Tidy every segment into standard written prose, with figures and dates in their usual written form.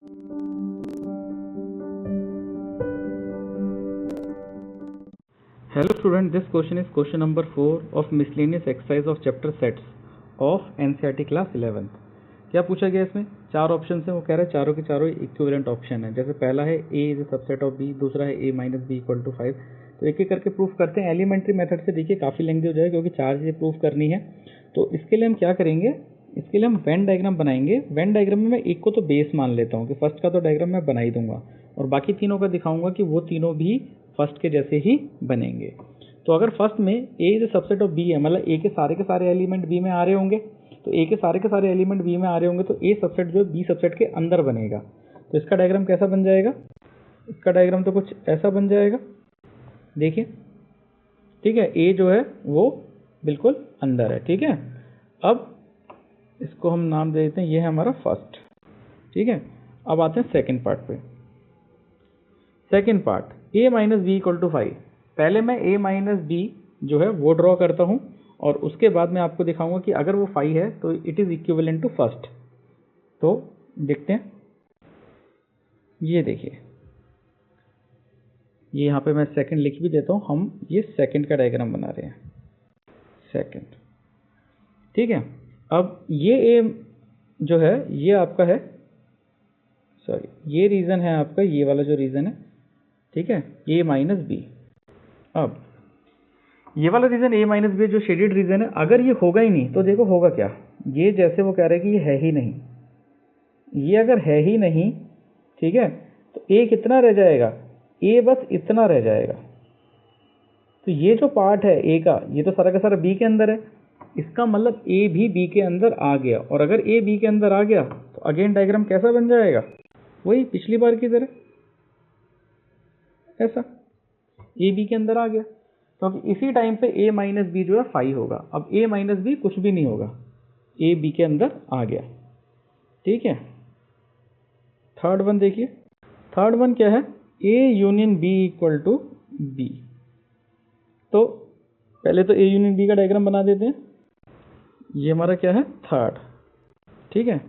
Hello student, this question is question number 4 of miscellaneous exercise of chapter sets of NCERT class 11th। क्या पूछा गया इसमें? चार option है, वो कह रहा है चारों के चारों इक्विवेलेंट ऑप्शन है। जैसे पहला है a is a subset of b, दूसरा है a minus B equal to 5। तो एक एक करके प्रूफ करते हैं। एलिमेंट्री मेथड से देखिए काफ़ी लेंथी हो जाएगा क्योंकि चार चीज़ें प्रूफ करनी है। तो इसके लिए हम क्या करेंगे, इसके लिए हम वेन डायग्राम बनाएंगे। वेन डायग्राम में मैं एक को तो बेस मान लेता हूँ कि फर्स्ट का तो डायग्राम मैं बना ही दूंगा, और बाकी तीनों का दिखाऊंगा कि वो तीनों भी फर्स्ट के जैसे ही बनेंगे। तो अगर फर्स्ट में a is a subset of b है, मतलब a के सारे एलिमेंट b में आ रहे होंगे, तो a के सारे एलिमेंट b में आ रहे होंगे, तो a सबसेट जो है b सबसेट के अंदर बनेगा। तो इसका डायग्राम कैसा बन जाएगा? इसका डायग्राम तो कुछ ऐसा बन जाएगा, देखिए। ठीक है, a जो है वो बिल्कुल अंदर है। ठीक है, अब इसको हम नाम दे देते हैं, ये है हमारा फर्स्ट। ठीक है, अब आते हैं सेकंड पार्ट पे। Second part a minus B equal to 5। पहले मैं a माइनस बी जो है वो ड्रॉ करता हूं, और उसके बाद मैं आपको दिखाऊंगा कि अगर वो 5 है तो it is equivalent to first. तो देखते हैं, ये देखिए, ये यहाँ पे मैं सेकंड लिख भी देता हूँ। हम ये सेकंड का डायग्राम बना रहे हैं, सेकंड। ठीक है, अब ये a जो है ये आपका है, सॉरी ये रीजन है आपका, ये वाला जो रीजन है, ठीक है, a माइनस बी। अब ये वाला रीजन a माइनस बी जो शेडेड रीजन है, अगर ये होगा ही नहीं तो देखो होगा क्या। ये जैसे वो कह रहे हैं कि ये है ही नहीं, ये अगर है ही नहीं, ठीक है, तो a कितना रह जाएगा, a बस इतना रह जाएगा। तो ये जो पार्ट है a का, ये तो सारा का सारा b के अंदर है। इसका मतलब a भी b के अंदर आ गया, और अगर a b के अंदर आ गया तो अगेन डायग्राम कैसा बन जाएगा, वही पिछली बार की तरह, ऐसा a b के अंदर आ गया। तो इसी टाइम पे a माइनस बी जो है 5 होगा। अब a माइनस बी कुछ भी नहीं होगा, a b के अंदर आ गया। ठीक है, थर्ड वन देखिए, थर्ड वन क्या है, a union b equal to b। तो पहले तो a यूनियन b का डायग्राम बना देते हैं। ये हमारा क्या है, थर्ड। ठीक है,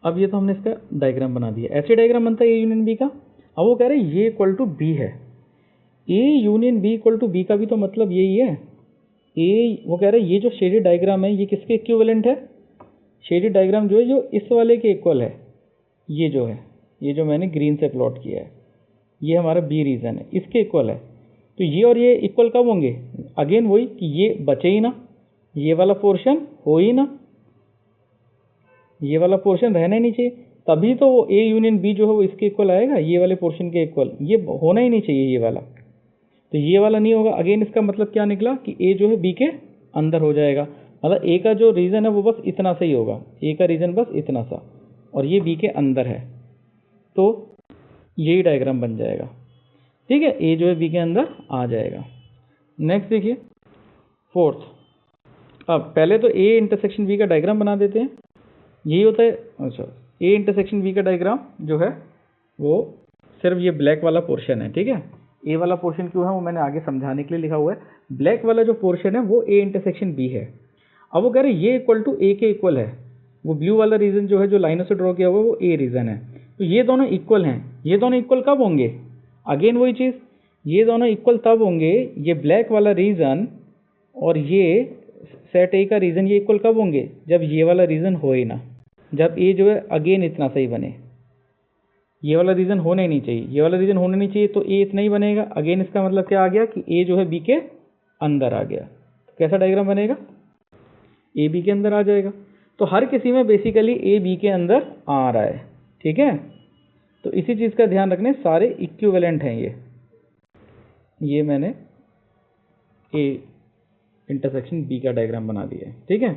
अब ये तो हमने इसका डायग्राम बना दिया। ऐसे डायग्राम बनता है a यूनियन b का। अब वो कह रहे हैं ये इक्वल टू b है। a union b equal to b का भी तो मतलब यही है। वो कह रहे हैं ये जो शेडेड डायग्राम है ये किसके इक्विवेलेंट है, शेडेड डायग्राम जो है जो इस वाले के इक्वल है। ये जो है, ये जो मैंने ग्रीन से प्लॉट किया है, ये हमारा बी रीजन है, इसके इक्वल है। तो ये और ये इक्वल कब होंगे, अगेन वही कि ये बचे ही ना, ये वाला पोर्शन हो ही ना, ये वाला पोर्शन रहना ही नहीं चाहिए, तभी तो वो a यूनियन b जो है वो इसके इक्वल आएगा, ये वाले पोर्शन के इक्वल। ये होना ही नहीं चाहिए ये वाला, तो ये वाला नहीं होगा। अगेन इसका मतलब क्या निकला कि a जो है b के अंदर हो जाएगा। मतलब a का जो रीजन है वो बस इतना सा ही होगा, a का रीजन बस इतना सा, और ये b के अंदर है, तो यही डायग्राम बन जाएगा। ठीक है, a जो है b के अंदर आ जाएगा। नेक्स्ट देखिए, फोर्थ। अब पहले तो a इंटरसेक्शन b का डायग्राम बना देते हैं। यही होता है, अच्छा, a इंटरसेक्शन b का डायग्राम जो है वो सिर्फ ये ब्लैक वाला पोर्शन है। ठीक है, ए वाला पोर्शन क्यों है वो मैंने आगे समझाने के लिए लिखा हुआ है। ब्लैक वाला जो पोर्शन है वो ए इंटरसेक्शन बी है। अब वो कह रहे हैं ये इक्वल टू ए के इक्वल है। वो ब्लू वाला रीजन जो है जो लाइनों से ड्रॉ किया हुआ है वो ए रीजन है। तो ये दोनों इक्वल हैं। ये दोनों इक्वल कब होंगे, अगेन वही चीज़, ये दोनों इक्वल तब होंगे, ये ब्लैक वाला रीजन और ये सेट ए का रीजन, ये इक्वल कब होंगे, जब ये वाला रीजन हो ही ना, जब ए जो है अगेन इतना सही बने। ये वाला रीजन होना ही नहीं चाहिए, ये वाला रीजन होना नहीं चाहिए, तो ए इतना ही बनेगा। अगेन इसका मतलब क्या आ गया कि ए जो है बी के अंदर आ गया। तो कैसा डायग्राम बनेगा, ए बी के अंदर आ जाएगा। तो हर किसी में बेसिकली ए बी के अंदर आ रहा है। ठीक है, तो इसी चीज़ का ध्यान रखने, सारे इक्विवेलेंट हैं ये मैंने ए इंटरसेक्शन बी का डायग्राम बना दिया है। ठीक है,